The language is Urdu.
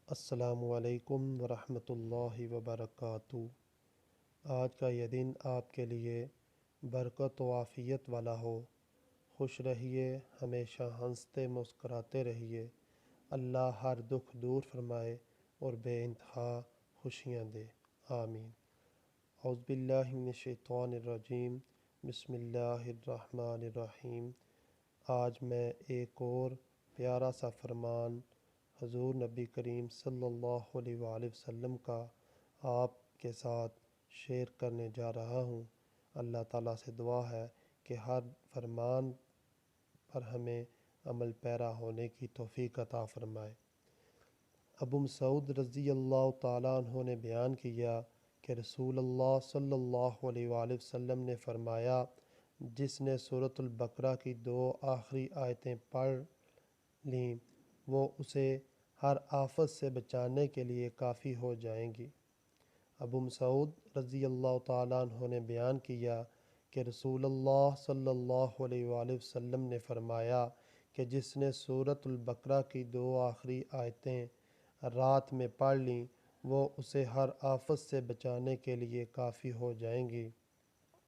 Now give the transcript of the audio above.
السلام علیکم ورحمۃ اللہ وبرکاتہ۔ آج کا یہ دن آپ کے لیے برکت و عافیت والا ہو۔ خوش رہیے، ہمیشہ ہنستے مسکراتے رہیے۔ اللہ ہر دکھ دور فرمائے اور بے انتہا خوشیاں دے، آمین۔ اعوذ باللہ من الشیطان الرجیم، بسم اللہ الرحمن الرحیم۔ آج میں ایک اور پیارا سا فرمان حضور نبی کریم صلی اللہ علیہ وآلہ وسلم کا آپ کے ساتھ شیئر کرنے جا رہا ہوں۔ اللہ تعالیٰ سے دعا ہے کہ ہر فرمان پر ہمیں عمل پیرا ہونے کی توفیق عطا فرمائے۔ ابو مسعود رضی اللہ تعالیٰ عنہ نے بیان کیا کہ رسول اللہ صلی اللہ علیہ وآلہ وسلم نے فرمایا، جس نے سورۃ البقرہ کی 2 آخری آیتیں پڑھ لیں وہ اسے ہر آفت سے بچانے کے لیے کافی ہو جائیں گی۔ ابو مسعود رضی اللہ تعالیٰ عنہ نے بیان کیا کہ رسول اللہ صلی اللہ علیہ وآلہ وسلم نے فرمایا کہ جس نے سورۃ البقرہ کی 2 آخری آیتیں رات میں پڑھ لیں وہ اسے ہر آفت سے بچانے کے لیے کافی ہو جائیں گی۔